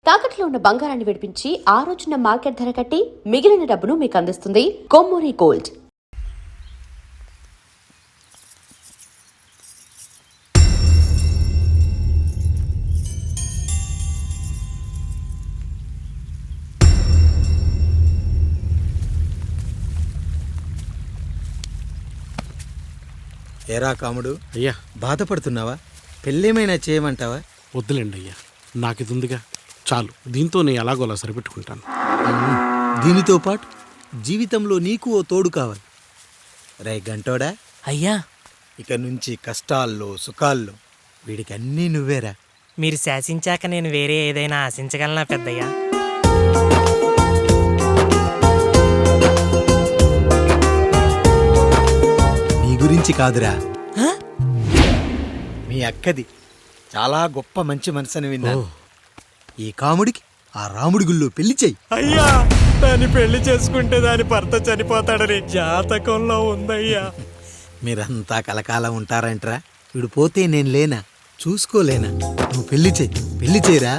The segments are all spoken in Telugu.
తాకట్లో ఉన్న బంగారాన్ని విడిపించి ఆ రోజున మార్కెట్ ధర కట్టి మిగిలిన డబ్బును మీకు అందిస్తుంది కొమ్మూరి గోల్డ్. ఏరా కాముడు, అయ్యా బాధపడుతున్నావా? పెళ్ళేమైనా చేయమంటావా? వద్దులేండి అయ్యా, నాకిదుందిగా చాలు. దీంతో నేను ఎలాగోలా సరిపెట్టుకుంటాను. దీనితో పాటు జీవితంలో నీకు ఓ తోడు కావాలి. రే గంటోడా, అయ్యా ఇక నుంచి కష్టాల్లో సుఖాల్లో వీడికి అన్నీ నువ్వేరా. మీరు శాసించాక నేను వేరే ఏదైనా ఆశించగలనా పెద్దయ్యా? నీ గురించి కాదురా, మీ అక్కది. చాలా గొప్ప మంచి మనసని విన్నాను. ఈ కాముడికి ఆ రాముడి గుళ్ళో పెళ్లి చెయ్యి. అయ్యా, దాన్ని పెళ్లి చేసుకుంటే దాని భర్త చనిపోతాడని జాతకంలో ఉందయ్యా. మీరంతా కలకాలం ఉంటారంటరా. వీడు పోతే నేను లేనా, చూసుకోలేనా? నువ్వు పెళ్లి చేయరా.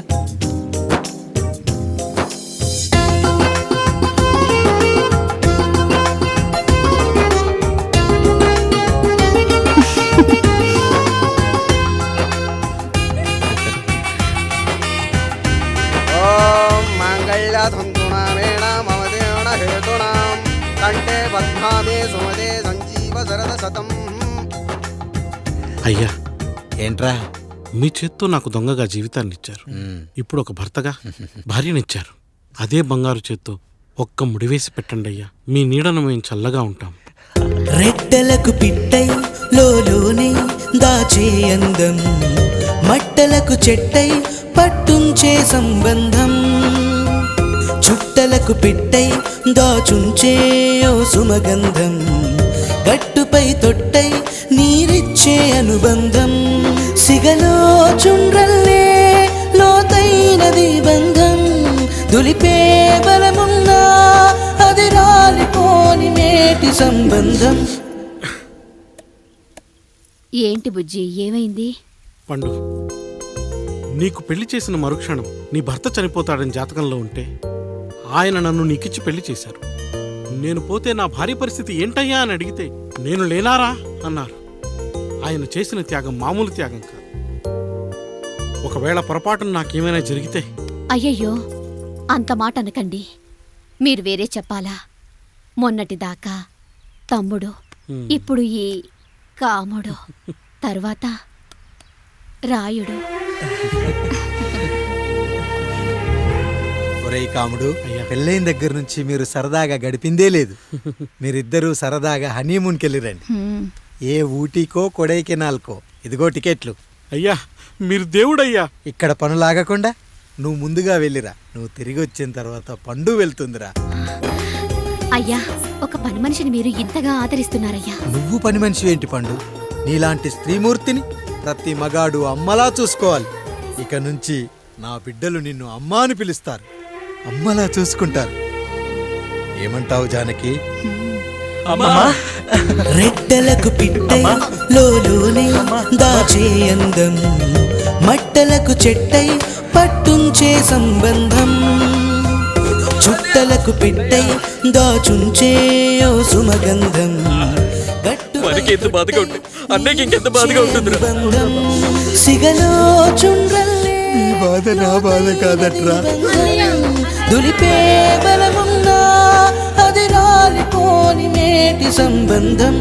అయ్యా, ఏంట్రా? మీ చేత్తో నాకు దొంగగా జీవితాన్ని ఇచ్చారు. ఇప్పుడు ఒక భర్తగా భార్యనిచ్చారు. అదే బంగారు చేత్తో ఒక్క ముడివేసి పెట్టండి అయ్యా. మీ నీడను మేము చల్లగా ఉంటాం. రెట్టలకు పిట్టై లోలోనే దాచే అందం, మట్టలకు చెట్టై పట్టుంచే సంబంధం, చుట్టలకు పిట్టై దాచుంచే ఓ సుమగంధం, గట్టుపై తొట్టై నీరిచ్చే అనుబంధం, సిగలో చుండ్రల్లే లోతైనది బంధం, దులిపే బలమున్నా అది రాలిపోని నేటి సంబంధం. ఏంటి బుజ్జి, ఏమైంది? పండు, నీకు పెళ్లి చేసిన మరుక్షణం నీ భర్త చనిపోతాడని జాతకంలో ఉంటే ఆయన నన్ను నీకిచ్చి పెళ్లి చేశారు. నేను పోతే నా భార్య పరిస్థితి ఏంటయ్యా అని అడిగితే నేను లేనారా అన్నారు. ఆయన చేసిన త్యాగం మామూలు త్యాగం కాదు. ఒకవేళ పొరపాటున నాకేమైనా జరిగితే? అయ్యయ్యో, అంత మాట అనకండి. మీరు వేరే చెప్పాలా? మొన్నటిదాకా తమ్ముడు, ఇప్పుడు ఈ కాముడు, తర్వాత రాయుడు. ఒరేయ్ కాముడు, పెళ్ళైన దగ్గర నుంచి మీరు సరదాగా గడిపిందే లేదు. మీరిద్దరూ సరదాగా హనీమూన్కి వెళ్ళిరండి. ఏ ఊటీకో కొడైకెనాల్కో. ఇదిగో టికెట్లు. అయ్యా, మీరు దేవుడయ్యా. ఇక్కడ పనులాగకుండా నువ్వు ముందుగా వెళ్ళిరా. నువ్వు తిరిగి వచ్చిన తర్వాత పండు వెళ్తుందిరా. అయ్యా, ఒక పని మనిషిని మీరు ఇంతగా ఆదరిస్తున్నారయ్యా. నువ్వు పని మనిషి ఏంటి పండు? నీలాంటి స్త్రీమూర్తిని ప్రతి మగాడు అమ్మలా చూసుకోవాలి. ఇక నుంచి నా బిడ్డలు నిన్ను అమ్మా అని పిలుస్తారు, అమ్మలా చూసుకుంటారు. ఏమంటావు జానకి? రెట్టలకు పిట్టై లోలోనే దాచే అందం, మట్టలకు చెట్టై పట్టుంచే సంబంధం, చుట్టలకు పిట్టై దాచుంచే ఓ సుమగంధం, సిగలో చుండ్రల్లే బాధ నా బాధ కాదట్రా. దులిపే బలమున్నా అది రాలిపోని నేటి సంబంధం.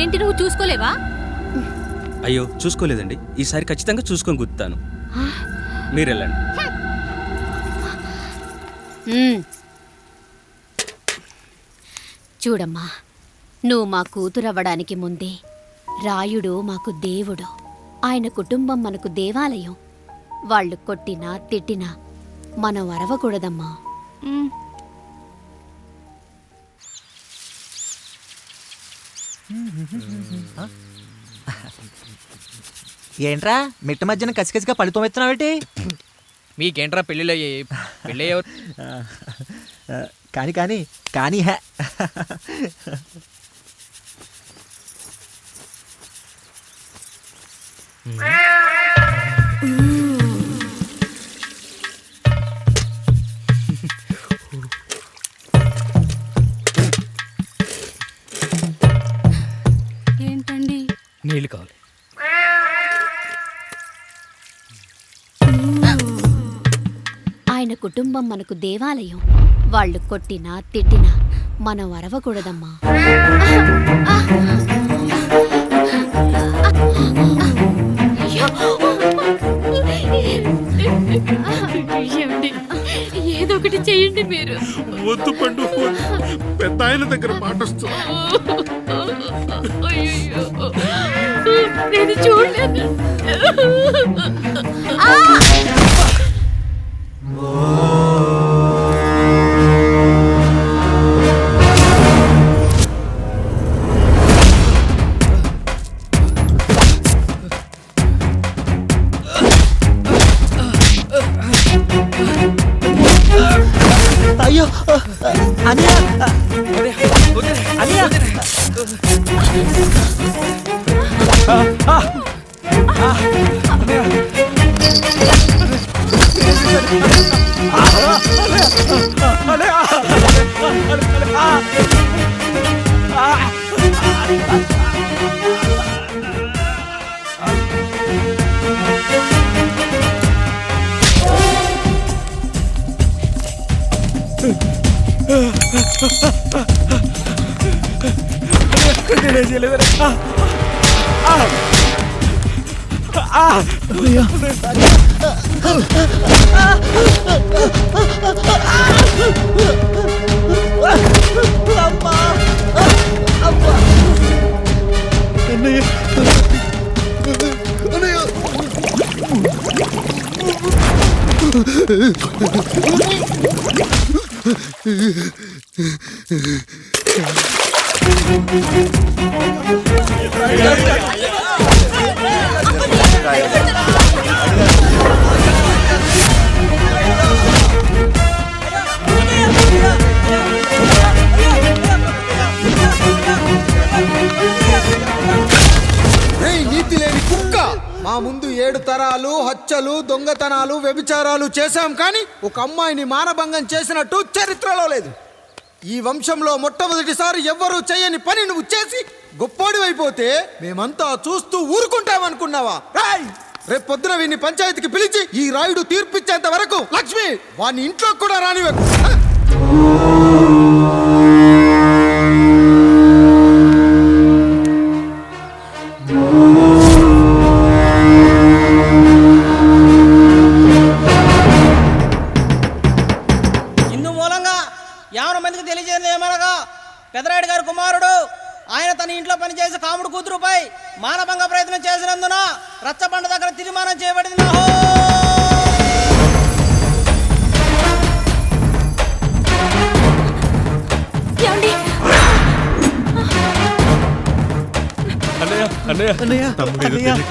ఏంటి నువ్వు చూసుకోలేవా? అయ్యో చూసుకోలేదండి, ఈసారి ఖచ్చితంగా చూసుకొని గుర్తాను. మీరు వెళ్ళండి. చూడమ్మా, నువ్వు మా కూతురవ్వడానికి ముందే రాయుడు మాకు దేవుడు, ఆయన కుటుంబం మనకు దేవాలయం. వాళ్ళు కొట్టినా తిట్టినా మనం అరవకూడదమ్మా. ఏంట్రా మిట్ట మధ్యన కసికసిగా పడితోమెత్తున్నావేటి? మీకేంట్రా పెళ్ళిళ్ళు అయ్యాయి? పెళ్ళి కానీ కానీ కానీ హే ఏంటండి? నీళ్ళు కావాలి. ఆయన కుటుంబం మనకు దేవాలయం. వాళ్ళు కొట్టినా తిట్టినా మనం అరవకూడదమ్మా. ఏదో ఒకటి చేయండి మీరు. వద్దు పండు, పెద్ద ఆయన దగ్గర మాట వస్తుంది. నేను చూడలేదు. అయ్యో అనియా అనియా నీతి లేని కుక్క, మా ముందు 7 తరాలు హత్యలు, దొంగతనాలు, వ్యభిచారాలు చేశాం, కానీ ఒక అమ్మాయిని మానభంగం చేసినట్టు చరిత్రలో లేదు. ఈ వంశంలో మొట్టమొదటిసారి ఎవ్వరూ చేయని పని నువ్వు చేసి గొప్పోడివైపోతే మేమంతా చూస్తూ ఊరుకుంటామనుకున్నావా? రేపు పొద్దున వీడిని పంచాయతీకి పిలిచి ఈ రాయుడు తీర్పిచ్చేంత వరకు లక్ష్మి వాడిని ఇంట్లో కూడా రానివ్వకు. ఇందు మూలంగా 50 మందికి తెలియజేయడం ఏమనగా, పెదరాయుడు గారి కుమారుడు ఆయన తన ఇంట్లో పనిచేసే కాముడు కూతురుపై మానభంగ ప్రయత్నం చేసినందున రచ్చబండ దగ్గర తీర్మానం చేయబడింది.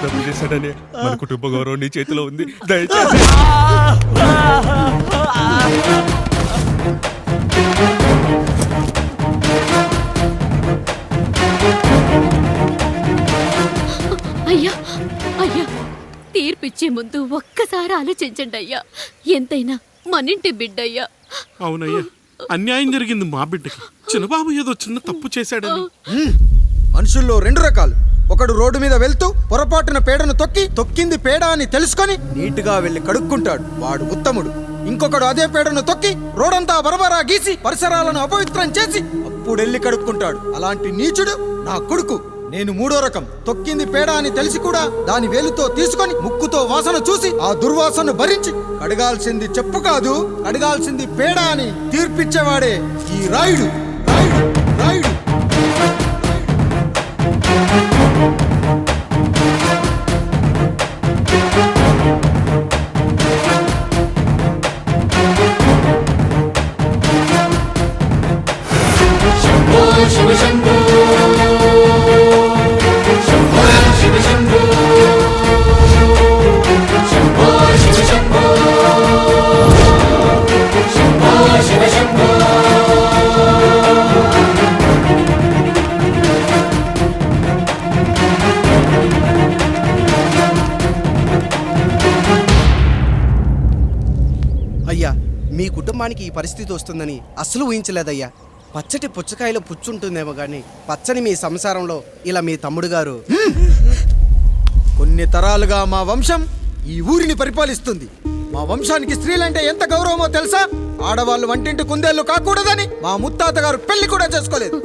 తప్పు చేశాడని మన కుటుంబ గౌరవం నీ చేతిలో ఉంది, దయచేసి. అయ్యా అయ్యా, తీర్పిచ్చే ముందు ఒక్కసారి ఆలోచించండి అయ్యా. ఎంతైనా మనింటి బిడ్డయ్యా. అవునయ్యా, అన్యాయం జరిగింది మా బిడ్డకి. చిన్నబాబు ఏదో చిన్న తప్పు చేశాడని. మనుషుల్లో 2 రకాలు. ఒకడు రోడ్డు మీద వెళ్తూ పొరపాటున పేడను తొక్కింది పేడ అని తెలుసుకొని నీట్గా వెళ్ళి కడుక్కుంటాడు, వాడు ఉత్తముడు. ఇంకొకడు అదే పేడను తొక్కి రోడంతా బరబరా గీసి పరిసరాలను అపవిత్రం చేసి అప్పుడెళ్ళి కడుక్కుంటాడు, అలాంటి నీచుడు నా కొడుకు. నేను మూడో రకం. తొక్కింది పేడ అని తెలిసి కూడా దాని వేలుతో తీసుకొని ముక్కుతో వాసన చూసి ఆ దుర్వాసన భరించి కడగాల్సింది చెప్పు కాదు, కడగాల్సింది పేడ అని తీర్పిచ్చేవాడే ఈ రాయుడు. రాయుడు రాయుడు అయ్యా, మీ కుటుంబానికి ఈ పరిస్థితి వస్తుందని అస్సలు ఊహించలేదయ్యా. పచ్చటి పుచ్చకాయలో పుచ్చుంటుందేమో కానీ పచ్చని మీ సంసారంలో ఇలా మీ తమ్ముడు గారు కొన్ని తరాలుగా మా వంశం ఈ ఊరిని పరిపాలిస్తుంది. మా వంశానికి స్త్రీలంటే ఎంత గౌరవమో తెలుసా? ఆడవాళ్ళు వంటింటి కుందేళ్లు కాకూడదని మా ముత్తాత గారు పెళ్లి కూడా చేసుకోలేదు.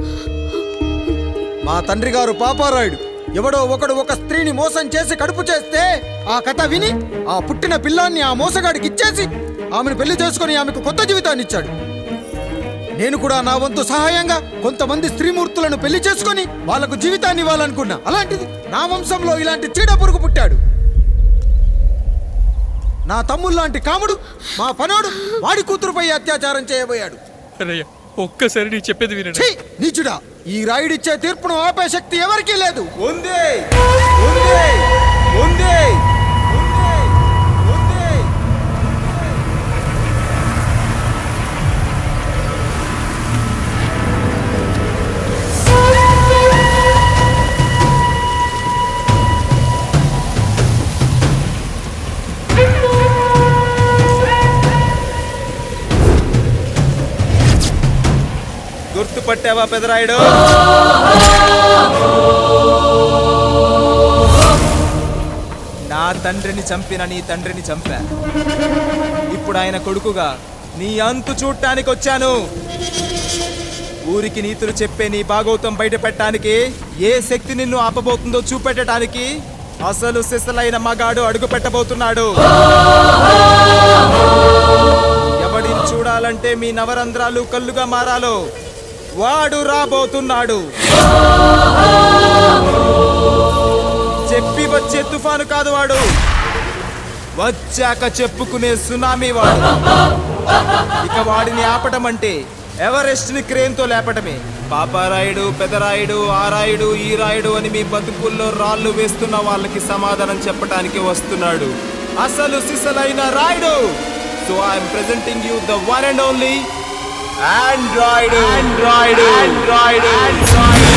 మా తండ్రి గారు పాపారాయుడు ఎవడో ఒకడు ఒక స్త్రీని మోసం చేసి కడుపు చేస్తే ఆ కథ విని ఆ పుట్టిన పిల్లాన్ని ఆ మోసగాడికి ఇచ్చేసి ఆమెను పెళ్లి చేసుకుని ఆమెకు కొత్త జీవితాన్ని ఇచ్చాడు. నేను కూడా నా వంతు సహాయంగా కొంతమంది స్త్రీమూర్తులను పెళ్లి చేసుకుని వాళ్లకు జీవితాన్ని ఇవ్వాలనుకున్నా. అలాంటిది నా వంశంలో ఇలాంటి చీడ పురుగు పుట్టాడు. నా తమ్ముళ్ళలాంటి కాముడు మా పనోడు వాడి కూతురుపై అత్యాచారం చేయబోయాడు. ఒక్కసారి నీ చెప్పేది వినండి. ఛీ, నీచుడా! ఈ రాయుడిచ్చే తీర్పును ఆపే శక్తి ఎవరికీ లేదు. గుర్తుపట్టావా పెదరాయుడు? నా తండ్రిని చంపిన నీ తండ్రిని చంపా. ఇప్పుడు ఆయన కొడుకుగా నీ అంతు చూడటానికి వచ్చాను. ఊరికి నీతులు చెప్పే నీ భాగవతం బయట పెట్టడానికి ఏ శక్తి నిన్ను ఆపబోతుందో చూపెట్టడానికి అసలు సిసలైన మగాడు అడుగు పెట్టబోతున్నాడు. ఎవడిని చూడాలంటే మీ నవరంధ్రాలు కళ్ళుగా మారాలో వాడు రాబోతున్నాడు. చెప్పి వచ్చే తుఫాను కాదు వాడు, వచ్చాక చెప్పుకునే సునామీ వాడు. ఇక వాడిని ఆపటం అంటే ఎవరెస్ట్ ని క్రేన్ తో లేపటమే. పాపారాయుడు, పెదరాయుడు, ఆ రాయుడు, ఈ రాయుడు అని మీ బతుకుల్లో రాళ్ళు వేస్తున్న వాళ్ళకి సమాధానం చెప్పడానికి వస్తున్నాడు అసలు సిసలైన Rayudu. So I'm presenting you the one and only Android. Android Android Android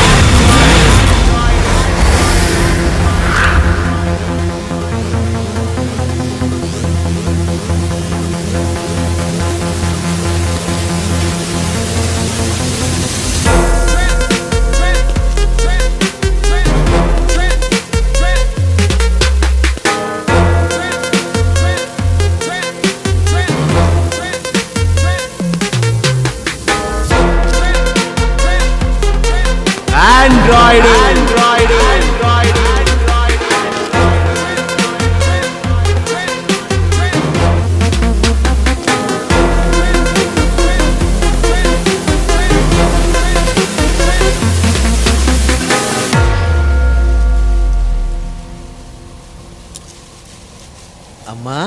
Android, Android, Android, Android. అమ్మా,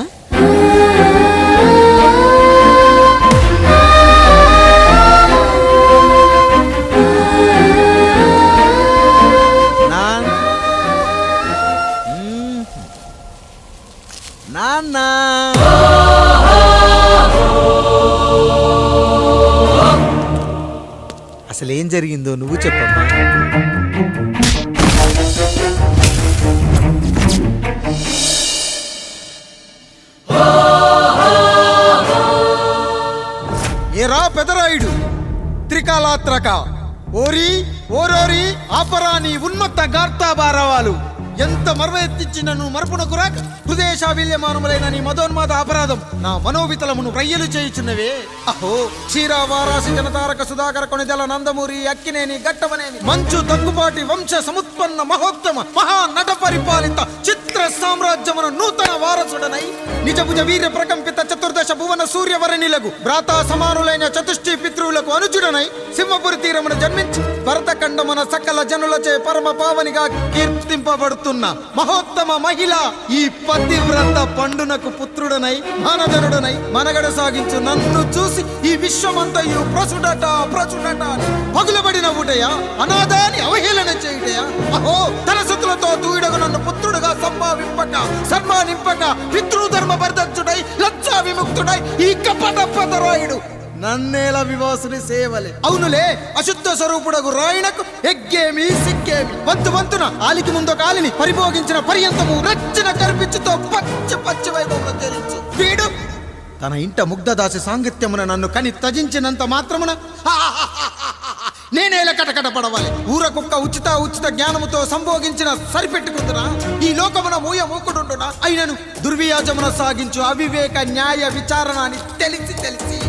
నాన్న, అసలేం జరిగిందో నువ్వు చెప్పమ్మా. ఏరా పెదరాయుడు, త్రికాలాత్రక ఓరి ఓరోరి ఆపరాని ఉన్మత్త గార్తాబారవాలు ఎంత మర్వ ఎత్తించి నన్ను మరపునకు రాక హృదయశావిల్యమానములైన నీ మదోన్మాద అపరాధం నా మనోవితలమును రయ్యలు చేయుచున్నవే. అహో క్షీరావారాసి జనతారక సుధాకర కొనిదల నందమూరి అక్కినేని గట్టవనేని మంచు దగ్గుపాటి వంశ సముత్పన్న మహోత్తమ మహానట పరిపాలిత చిత్ర సామ్రాజ్యమున నూతన వారసుడనై నిజభుజ వీర్య ప్రకంపిత చతుర్దశ భువన సూర్యవరణిలకు భ్రాతా సమానులైన చతుష్టి పితృవులకు అనుజుడనై సింహపురి తీరమున జన్మించి భరతఖండమున సకల జనులచే పరమ పావనిగా కీర్తింపబడుతున్న మహోత్తమ మహిళ ఈ పతివ్రత పండునకు పుత్రుడనై మానధనుడనై మనగడ సాగించు నన్ను చూసి ఈ విశ్వమంతయు ప్రచుడట పగులబడిన ఊటయా అనాథాన్ని అవహేళన చేయుటయా. అహో తన సుతులతో దూయుడగు నన్ను పుత్రుడుగా సంభావింపక సన్మానింపక పితృధర్మ పరిదక్షుడై లజ్జా విముక్తుడై ఈ కపట పదరాయుడు నన్నేల వివాసుని సేవలే. అవునులే అశుద్ధ స్వరూపుడగు రాయణకు ఎగ్గేమి సిగ్గేమి వంతున ఆలికి ముందు కాలిని పరిభోగించిన పర్యంతము రచ్చన కర్పించుతో పచ్చి వైభవంలో తేలించు వీడు తన ఇంట ముగ్ధదాసి సాంగత్యమున నన్ను కని త్యజించినంత మాత్రమున నేనేలా కటకట పడవాలి. ఊర కుక్క ఉచిత జ్ఞానముతో సంభోగించిన సరిపెట్టుకుంటున్నా ఈ లోకమున మూకుడుండునా అయినను దుర్వ్యాజమున సాగించు అవివేక న్యాయ విచారణ అని తెలిసి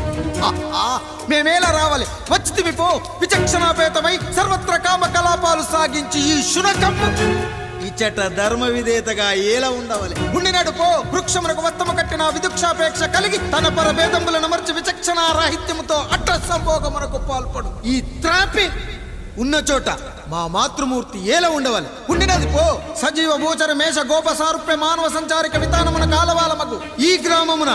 మేమేలా రావాలి వచ్చితిమి పో విచక్షణాపేతమై సర్వత్ర కామ కలాపాలు సాగించి ఈ శునకమ్ము ఇచ్చట ధర్మ విధేతగా ఏలా ఉండవాలి. ఉండినాడు పో వృక్షమునకు వత్తము కట్టిన విదుక్షాపేక్ష కలిగి తన పరభేదములను మర్చి విచక్షణ రాహిత్యముతో అట్ట సంభోగమునకు పాల్పడు ఈ త్రాపి ఉన్న చోట మా మాతృమూర్తి ఏలా ఉండవాలి. ఉండినది పో సజీవ భూచర మేష గోప సారూప్య మానవ సంచారిక విధానమున కాలవాల మగు ఈ గ్రామమున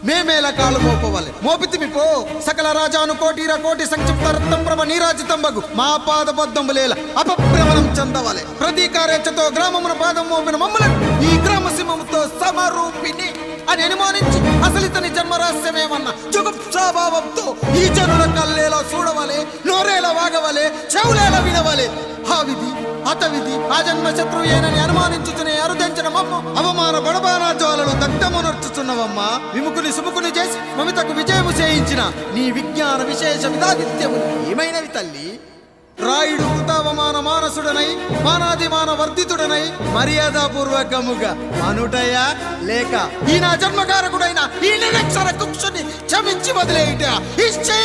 మేమేలా కాలు మోపవాలి. మోపితిమి పో సకల రాజాను కోటి సంక్షిప్త రత్నప్రభ నీరాజితంబగు మా పాదబద్ధములేల అపభ్రమణం చెందవాలి. ప్రతీకారేచ్ఛతో గ్రామమున పాదం మోపిన మమ్మలను ఈ గ్రామ సింహముతో సమరూపిణి అని అనుమానించి అసలితని జన్మరహస్యమేమన్నా జుగుప్సాభావంతో ఈ జనుల కల్లేలా చూడవాలి, నోరేలా వాగవాలి, చెవులేలా వినవాలి. ఆ విధి హతవిధి ఆ జన్మ శత్రుయేనని అనుమానించుచునే అరుదించిన మమ్మ అవమాన బడబానా జ్వాలను దగ్ధమునర్చుచున్నవమ్మా. విముకుని సుముకుని చేసి మమితకు విజయము చేయించిన నీ విజ్ఞాన విశేష విధాదిత్యము ఏమైనవి తల్లి. రాయుడు కృతావమాన మానసుడనై మానాదిమాన వర్ధితుడనై మర్యాదాపూర్వకముగా అనుటయా లేక ఈ నా జన్మకారకుడైన ఈ నిరక్షర కుక్షుని క్షమించి వదిలేయుట ఇచ్చి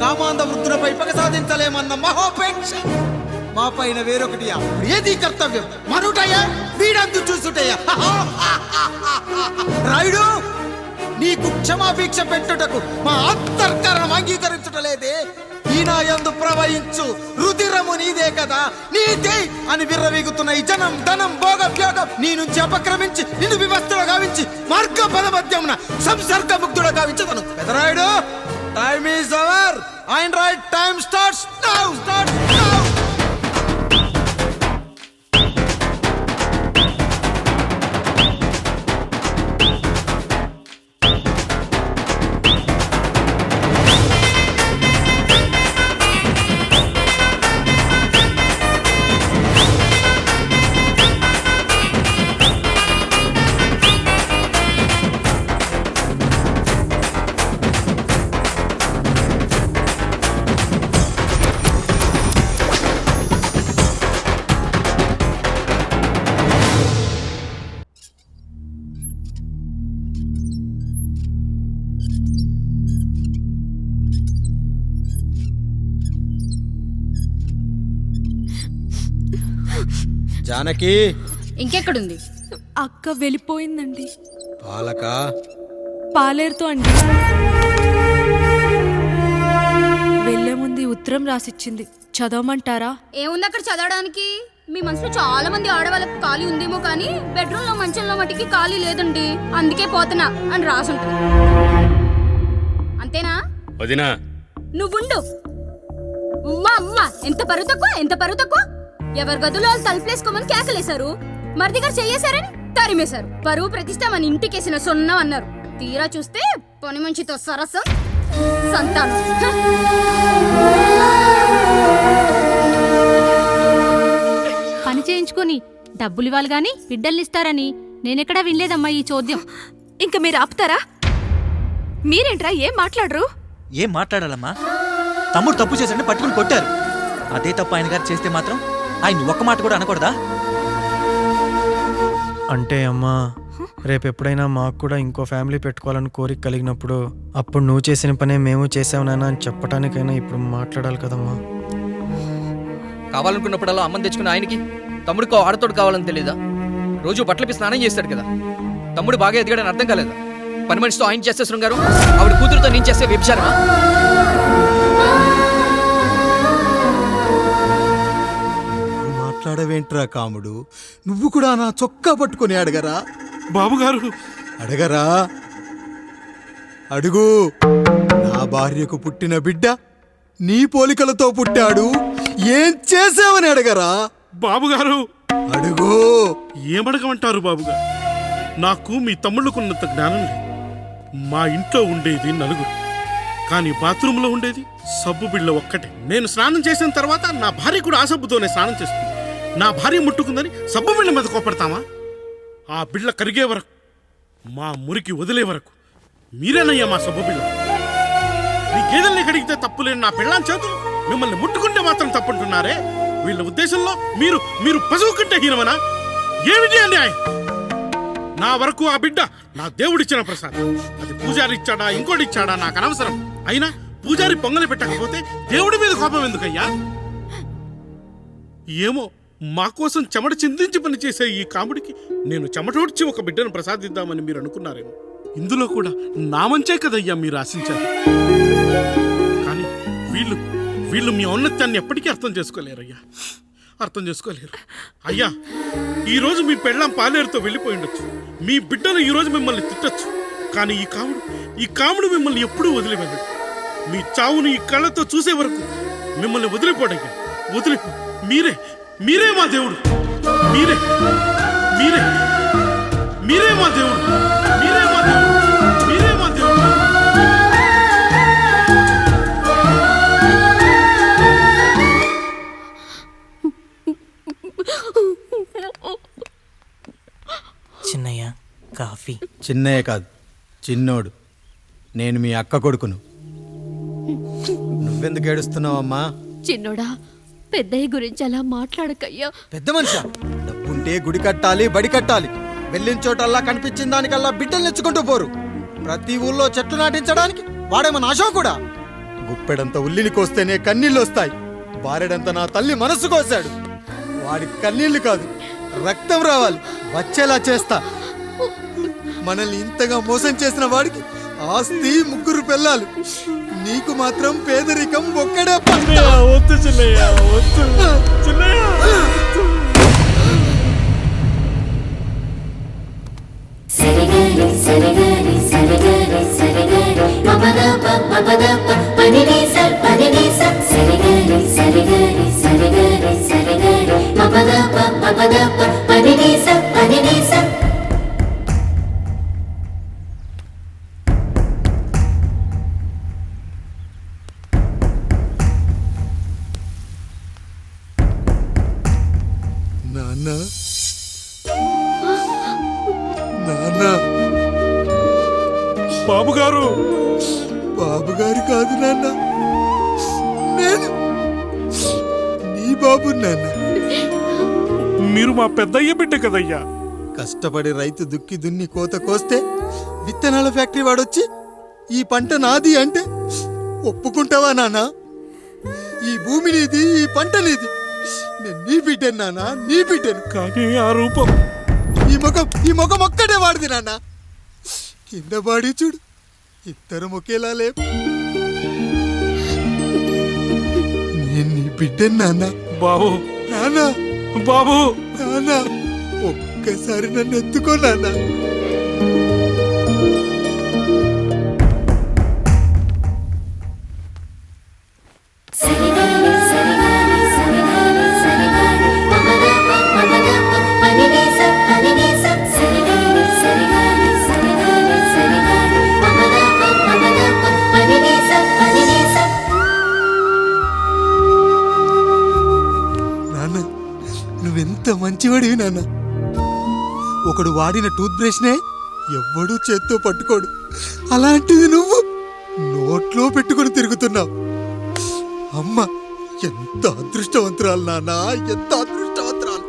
కామాంధ వృద్ధులపై పగ సాధించలేమన్న మహోపేక్ష మా పైన వేరొకటియా ఏది కర్తవ్యం మనుటయా వీడందు చూసుటయా. రాయుడు నీకు క్షమాభిక్ష పెట్టుటకు మా అంతర్కరణం అంగీకరించుటలేదే. ఈనాయందు ప్రవహించు రుధిరము నీదే కదా నీదే అని విర్రవీగుతున్న ఈ జనం ధనం భోగభ్యోగం నీ నుంచి అపక్రమించి నిన్ను వివస్థలో గావించి మార్గ పదమధ్యమున సంసర్గ ముగ్ధుడ గావించదను. Pedarayudu time is over and right time starts now. Janaki ఇంకెక్కడుంది? అక్క వెళ్ళిపోయిందండి. పాలక పాలేరుతో అండి. వెళ్లే ముందు ఉత్తరం రాసిచ్చింది, చదవమంటారా? ఏముంది అక్కడ చదవడానికి? మీ మనసులో చాలా మంది ఆడవాళ్ళకి ఖాళీ ఉందేమో కానీ బెడ్రూమ్ లో మంచంలో మట్టికి ఖాళీ లేదండి, అందుకే పోతున్నా అని రాసుంటుంది. అంతేనా వదినా? నువ్వుండు. అమ్మా ఎంత పరువు తక్కువ ఎవరి గదులో తలుపులేసుకోమని కేకలేశారు, మరిదిగారు చెయ్యేశారని తరిమేశారు. పరువు ప్రతిష్ట మన ఇంటికేసిన సొన్నం అన్నారు. తీరా చూస్తే పని మంచితో సరసం సంతానం. పని చేయించుకొని డబ్బులు ఇవ్వాలి గాని బిడ్డల్నిస్తారని నేనెక్కడా వినలేదమ్మా ఈ చోద్యం. ఇంకా మీరు ఆపుతారా? మీరేంట్రా ఏం మాట్లాడరు? ఏం మాట్లాడాలమ్మా? తమ్ముడు తప్పు చేశాడని పట్టుకుని కొట్టారు. అదే తప్పు ఆయన గారు చేస్తే మాత్రం ఆయన ఒక్క మాట కూడా అనకూడదా? అంటే అమ్మా రేపు ఎప్పుడైనా మాకు కూడా ఇంకో ఫ్యామిలీ పెట్టుకోవాలని కోరిక కలిగినప్పుడు అప్పుడు నువ్వు చేసిన పనే మేము చేసావు నాన్న అని చెప్పడానికైనా ఇప్పుడు మాట్లాడాలి కదమ్మా. కావాలనుకున్నప్పుడల్లా అమ్మని తెచ్చుకున్న ఆయనకి తమ్ముడికో ఆడతోడు కావాలని తెలీదా? రోజు బట్టలపై స్నానం చేస్తాడు కదా. తమ్ముడు బాగా ఎదిగాడని అర్థం కాలేదా? పని మనిషితో ఆయన చేస్తే శృంగారం, ఆవిడ కూతురుతో నేను చేస్తే వ్యభిచారమా? మాట్లాడవేంట్రా కాముడు? నువ్వు కూడా నా చొక్కా పట్టుకొని అడగరా? బాబుగారు అడగరా? అడుగు. నా భార్యకు పుట్టిన బిడ్డ నీ పోలికలతో పుట్టాడు, ఏం చేసావని అడగరా? బాబుగారు అడుగు. ఏమడగమంటారు బాబుగారు? నాకు మీ తమ్ముళ్ళకున్నంత జ్ఞానం లేదు. మా ఇంట్లో ఉండేది నలుగురు, కానీ బాత్రూంలో ఉండేది సబ్బు బిళ్ళ ఒక్కటే. నేను స్నానం చేసిన తర్వాత నా భార్య కూడా ఆ సబ్బుతోనే స్నానం చేస్తుంది. నా భార్య ముట్టుకుందని సబ్బు బిళ్ళ మీద కోపడతామా? ఆ బిళ్ళ కరిగే వరకు, మా మురికి వదిలే వరకు మీరేనయ్యా మా సబ్బు బిళ్ళ. మీ గేదెల్ని కడిగితే తప్పులేని నా పిల్లాని చేతులు మిమ్మల్ని ముట్టుకుంటే మాత్రం తప్పుంటున్నారే. వీళ్ళ ఉద్దేశంలో మీరు మీరు పశువు కంటే హీనమనా? ఏమిటి అన్యాయం? నా వరకు ఆ బిడ్డ నా దేవుడిచ్చిన ప్రసాదం. అది పూజారి ఇచ్చాడా ఇంకోటి ఇచ్చాడా నాకు అనవసరం. అయినా పూజారి పొంగలి పెట్టకపోతే దేవుడి మీద కోపం ఎందుకయ్యా? ఏమో, మా కోసం చెమట చిందించి పనిచేసే ఈ కాముడికి నేను చెమటోడ్చి ఒక బిడ్డను ప్రసాదిద్దామని మీరు అనుకున్నారేమో. ఇందులో కూడా నా మంచే కదయ్యా మీరు ఆశించారు. కానీ వీళ్ళు మీ ఔన్నత్యాన్ని ఎప్పటికీ అర్థం చేసుకోలేరయ్యా, అర్థం చేసుకోలేరు. అయ్యా, ఈరోజు మీ పెళ్ళాం పాలేరుతో వెళ్ళిపోయి ఉండొచ్చు, మీ బిడ్డలు ఈరోజు మిమ్మల్ని తిట్టచ్చు, కానీ ఈ కాముడు మిమ్మల్ని ఎప్పుడూ వదిలి వెళ్ళడు. మీ చావును ఈ కళ్ళతో చూసే వరకు మిమ్మల్ని వదిలిపోడయ్యా, వదిలిపో. మీరే మా దేవుడు, మీరే మా దేవుడు, మీరే మా దేవుడు, మీరే మా దేవుడు. చిన్నయ్య కాఫీ. చిన్నయ్య కాదు, చిన్నోడు. నేను మీ అక్క కొడుకును. నువ్వెందుకు ఏడుస్తున్నావమ్మా? చిన్నోడా, పెద్దయ్య గురించి అలా మాట్లాడకయ్యా. పెద్ద మనిషి డబ్బుంటే గుడి కట్టాలి, బడి కట్టాలి. వెళ్ళిన చోటల్లా కనిపించిన దానికల్లా బిడ్డలు నెచ్చుకుంటూ పోరు. ప్రతి ఊళ్ళో చెట్లు నాటించడానికి వాడేమన్నా ఆశ కూడా. గుప్పెడంత ఉల్లిని కోస్తేనే కన్నీళ్ళు వస్తాయి. బారెడంత నా తల్లి మనసు కోసాడు. వాడి కన్నీళ్లు కాదు, రక్తం రావాలి, వచ్చేలా చేస్తా. మనల్ని ఇంతగా మోసం చేసిన వాడికి ఆస్తి 3 పిల్లలు, నీకు మాత్రం పేదరికం ఒక్కడే. వద్దు చిన్నయ్య, వద్దు చిన్నయ్య. నాన్న, నాన్న. బాబుగారు, బాబుగారు కాదు నాన్న, నేను నీ బాబు నాన్న. మీరు మా పెద్దయ్య బిడ్డ కదయ్యా. కష్టపడి రైతు దుక్కి దున్ని కోత కోస్తే విత్తనాల ఫ్యాక్టరీ వాడొచ్చి ఈ పంట నాది అంటే ఒప్పుకుంటావా నాన్న? ఈ భూమి నీది, ఈ పంట నీది. నేను నీ బిడ్డను నాన్న, నీ బిడ్డను. కానీ ఆ రూపం, ఈ ముఖం ఒక్కటే వాడిది నాన్న. కింద బాడి చూడు, ఇద్దరం ఒకేలా లేవు. నేను నీ బిడ్డను నాన్న. బాబు, నాన్న, బాబు, నాన్న, ఒక్కసారి నన్ను ఎత్తుకో నాన్న. నువ్వెంత మంచివాడివి నాన్న. ఒకడు వాడిన టూత్ బ్రష్నే ఎవ్వడూ చేత్తో పట్టుకోడు, అలాంటిది నువ్వు నోట్లో పెట్టుకొని తిరుగుతున్నావు. అమ్మ ఎంత అదృష్టవంతురాలు నాన్న, ఎంత అదృష్టవంతురాలు.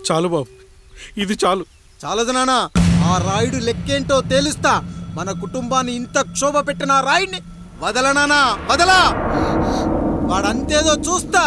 చాలు బాబు, ఇది చాలు. చాలదు నానా, ఆ రాయుడు లెక్కేంటో తేలుస్తా. మన కుటుంబాన్ని ఇంత క్షోభ పెట్టిన ఆ రాయుడిని వదలనానా, వదలా. వాడంతేదో చూస్తా.